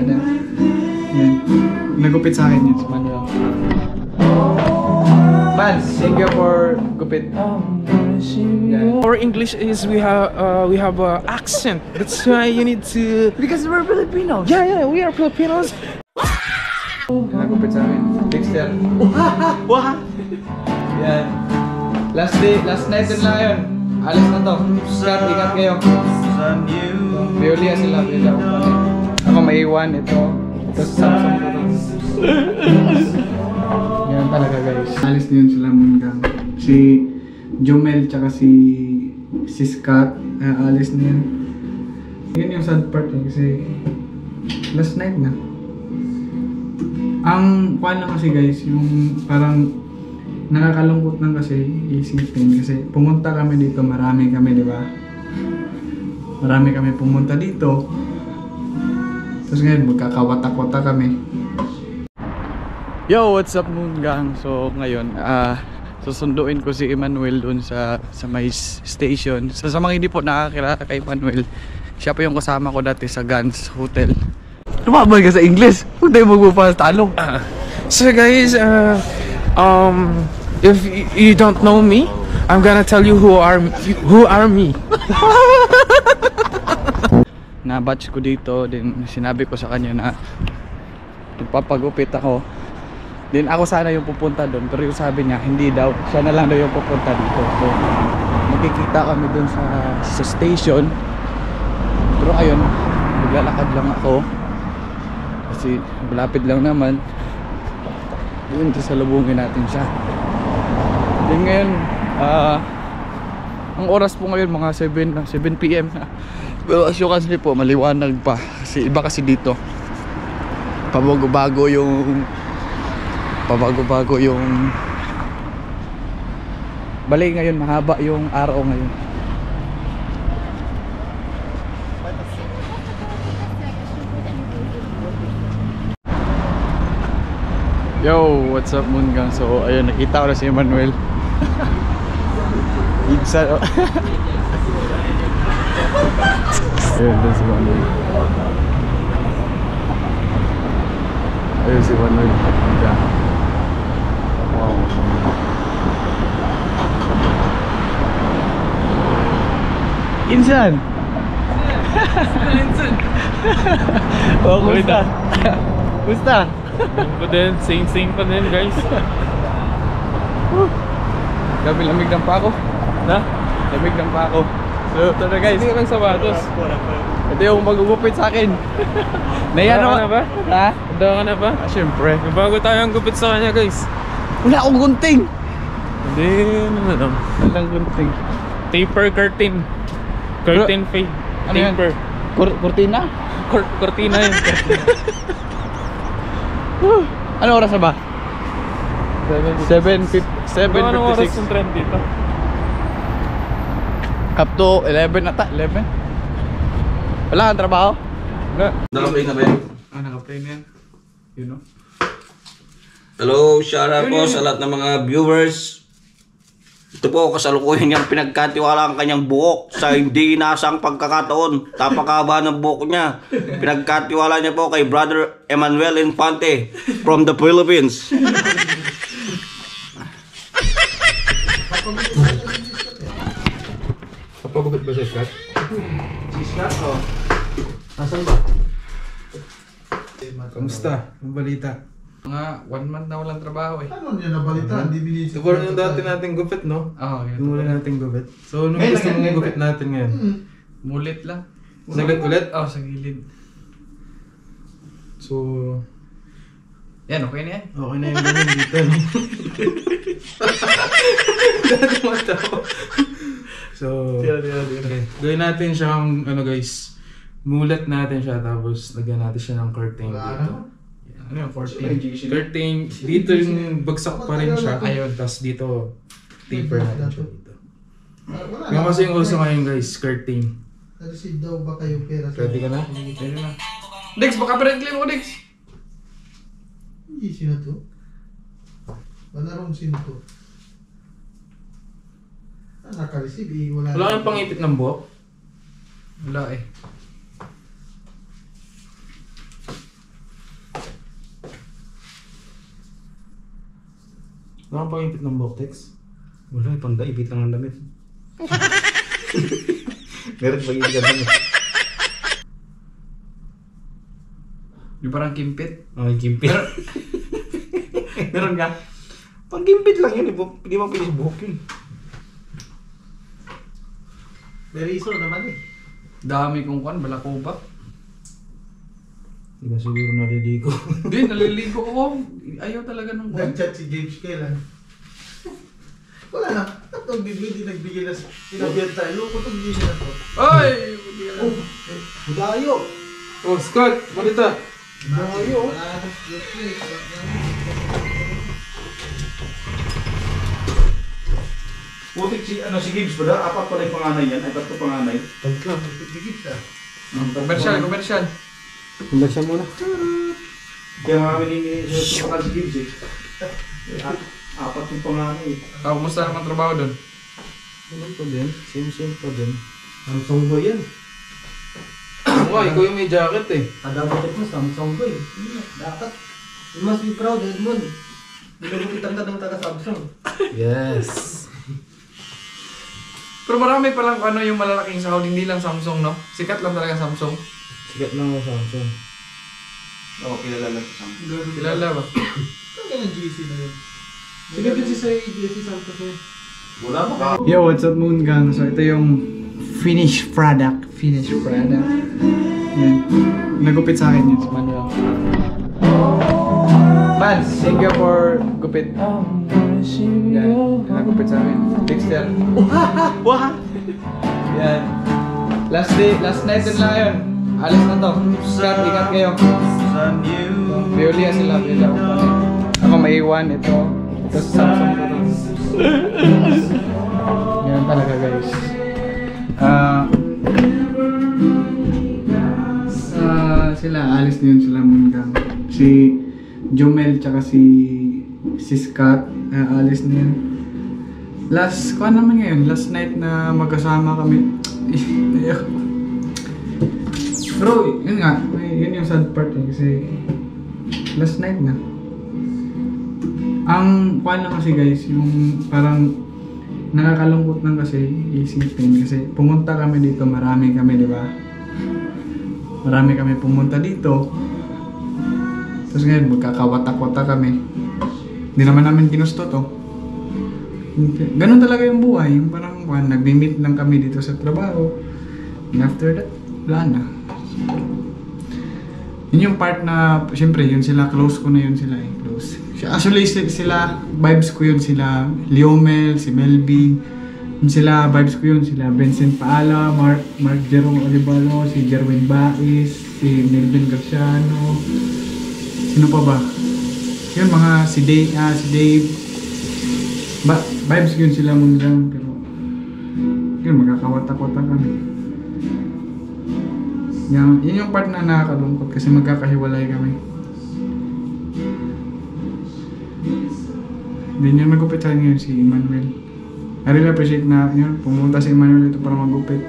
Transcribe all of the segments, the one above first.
Yan. Nagupit sa akin yun si Manuel. Vans, thank you for gupit. Yeah. Our English is we have accent. That's why you need to. Because we're Filipinos. Yeah, we are Filipinos. Nagupit sa akin. Dexter. Wah! Yan. Last night din lang yun. Alis na to. Ingat kayo. May ulihan sila. Ako may iwan ito. Ito sa Samsung ko to. Yan talaga guys. Alis na yun sila munggang. Si Jomel tsaka si Scott. Alis na yun. Yun yung sad part eh. Kasi last night na. Ang kuhan lang kasi guys, yung parang nakakalungkot lang kasi isipin kasi pumunta kami dito, marami kami, di ba? Marami kami pumunta dito. Tapos ngayon magkakawatak-watak kami. Yo, what's up Moon Gang? So ngayon, susunduin ko si Emmanuel dun sa may station. So, sa mga hindi po nakakilala kay Emmanuel, siya po yung kasama ko dati sa Gans Hotel. Tumabay ka sa English. Huwag tayo magpupas talong. So guys, if you don't know me, I'm gonna tell you who are me. Na-batch ko dito, din sinabi ko sa kanya na magpapagupit ako. Din ako sana yung pupunta doon, pero yung sabi niya hindi daw, siya na lang daw yung pupunta dito. So magkikita kami doon sa station. Pero ayun, maglalakad lang ako. Kasi malapit lang naman. Doon sasalubungin natin siya. Then ngayon, ang oras po ngayon mga 7 PM na. Pero as you can see po, maliwanag pa. Kasi iba kasi dito. Pabago-bago yung bali ngayon, mahaba yung araw ngayon. Yo, what's up Moon Gang? So ayun, nakita ko na si Emmanuel. Igsa. Ayun, doon si Emmanuel. Ayun si Emmanuel. Yeah. Wow. Insan! Insan! Oh, kumusta? Kumusta? Pa din, same pa din guys. Gabi lamig ng pako. Na? Lamig ng pako. So ito na guys. Hindi ka ng sapatos. Ito yung magugupit sa akin. Naiyan Handa ka na ba? Ha? Handa ka na ba? Siyempre. May bago tayong gupit sa kanya guys. Wala akong gunting. Hindi naman lang. Walang gunting. Taper curtain. Curtain fade. Ano yan? Taper. Kurtina? Cortina yun. Ano oras na ba? 7:56. Anong oras yung trend dito? Up to 11 ata, 11. Wala kang trabaho? Wala. Naka-play na ba yan? Naka-play na yan. You know? Hello, shout out po sa lahat ng mga viewers. Ito po, kasalukuyan niyang pinagkatiwala ang kanyang buhok sa hindi inasang pagkakataon. Tapakaba ng buhok niya. Pinagkatiwala niya po kay Brother Emmanuel Infante from the Philippines. Papagugat ba si Scott? Si Scott, oh. Nasaan ba? Kamusta? Ang balita? Mga 1 month na walang trabaho eh. Ano niya nabalitaan? Di binisip. Siguro yung dati nating gupit, no? Oo, Yung muli nating gupit. So, ano Ngayon gusto lang mong yan, gupit natin ngayon? Mulit lang. Saglit ulit? Oo, sa gilid. So, Yan, okay na yan. okay na yung ganun dito, no? Dati matawa. So, okay. Gawin natin siyang, ano guys, mulat natin siya, tapos lagyan natin siya ng curtain dito. Ano yung 14? Curtain, dito yung bagsak pa rin siya. Ayun, tapos dito, taper natin siya dito. Yung kasi yung uso ngayon guys, curtain. Na-receive daw ba kayo pera? Ready ka na? Pwede na. Dex, baka pa-reclaim mo, Dex. Hindi, sino to? Manarong sino to? Naka-receive eh, wala. Wala kang pangipit ng buhok? Wala eh. Wala kang pangipit ng Botex? Wala, ipit lang ang damit. Meron pag-ibig ang damit. Yung parang kimpit. Okay, kimpit. Meron ka? Pag kimpit lang yun, hindi mo pinis buhok yun. May reason naman eh. Dami kong kwan, balakoba. Hindi ka siguro naliligo. Hindi, naliligo ako. Ayaw talaga ng kwan. Nag-chat si James kailan. Wala na. Itong hindi nagbigay na sinabihan tayo. Loko itong hindi na to. Ay! Oh, dayo. Oh, Scott! Balita! Dayo. Putik si Gibbs ba? Apat pala yung panganay yan. Ay, tatlo panganay. Pagka, magpipigit ka. Commercial. Kumbaksya muna. Kaya marami si Gibbs eh. Apat yung panganay. Kumusta naman trabaho doon? Ganun pa din. Same pa din. Samsung boy yan. Mukha, ikaw yung may jacket eh. Kadabalit mo, Samsung boy. Dapat. You must be proud, Edmond. Binubukitan ka ng taga-Samsung. Yes. Pero marami palang ano yung malalaking sahod, hindi lang Samsung, no? Sikat lang talaga Samsung. Sikat lang ako Samsung. Oo, kilala lang sa Samsung. Kilala ba? Kaya ng GC na yun. Sige din si GC Santos eh. Wala pa ka. Yo, what's up Moon Gang? So ito yung finished product. Yan. Nagupit sa akin yun, si Manuel. Mans, thank you for gupit. Yan, nagupit sa akin. Dexter. Wah! Yan. Last night din lang yun. Alis na to. Scott, ingat kayo. Violia sila, Violia company. Ako may iwan ito. Ito sa Samsung ko to. Yan talaga guys. Sila, alis na yun sila Mungang. Si Jomel tsaka si Scott, alis na yun. Kuha naman ngayon, last night na magkasama kami. Pero yun nga, yun yung sad part eh, kasi last night na. Ang kuha lang kasi guys, yung parang nakakalungkot lang kasi isipin kasi pumunta kami dito, marami kami, di ba? Marami kami pumunta dito. Tapos ngayon, magkakawatak-watak kami. Hindi naman namin ginusto to. Ganun talaga yung buhay. Yung parang nagbi-meet lang kami dito sa trabaho. And after that, wala na. Yun yung part na, siyempre, yun sila, close ko na yun sila eh. Close. Actually, sila, vibes ko yun sila. Liomel, si Melby. Yun sila, vibes ko yun. Sila Vincent Paala, Mark Jerome Olivalo, si Jerwin Bais, si Melvin Garciano. Sino pa ba? Yun, mga si Dave. Vibes ko yun sila Mungang. Pero, yun, magkakawatak-watak kami. Yun yung part na nakakalungkot kasi magkakahiwalay kami. Then yung nagupit sa ngayon si Emmanuel. I really appreciate na yun, pumunta si Emmanuel ito para magupit.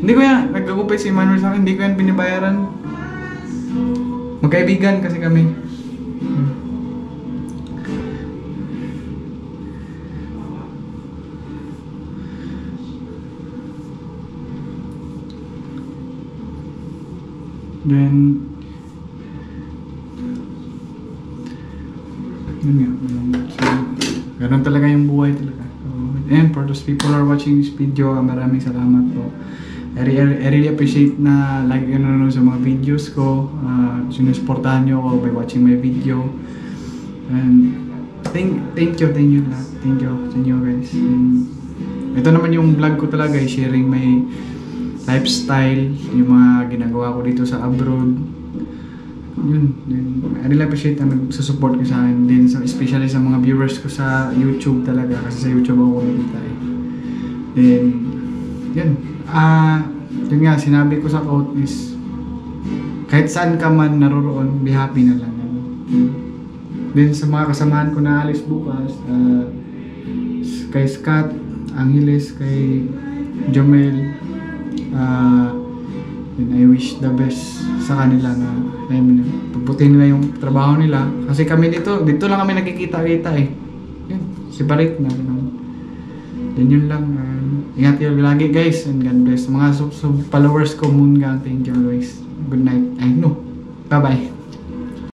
Hindi ko yan, nagagupit si Emmanuel sa akin, hindi ko yan binibayaran. Magkaibigan kasi kami. Then, yun nga, so, ganun talaga yung buhay talaga. And for those people who are watching this video, maraming salamat po. I really appreciate na lagi ka nanonood sa mga videos ko. Sinusuportahan nyo ako by watching my video. And thank you lahat. Thank you sa inyo guys. And ito naman yung vlog ko talaga, sharing my lifestyle, yung mga ginagawa ko dito sa abroad. Yun. I really appreciate na nagsusupport ko sa akin din, especially sa mga viewers ko sa YouTube talaga kasi sa YouTube ako kumikita eh. Then, yun nga, sinabi ko sa quote is kahit saan ka man naroroon, be happy na lang. Then sa mga kasamahan ko na alis bukas, kay Scott, Angeles, kay Jomel, I wish the best sa kanila na pagputin nila yung trabaho nila kasi kami dito lang kami nagkikita-kita eh. Yun. separate na ganun. Then yun lang. Ingat kayo lagi guys, and God bless. Mga followers ko, Moon Gang, thank you guys. Good night. Ay no. Bye bye.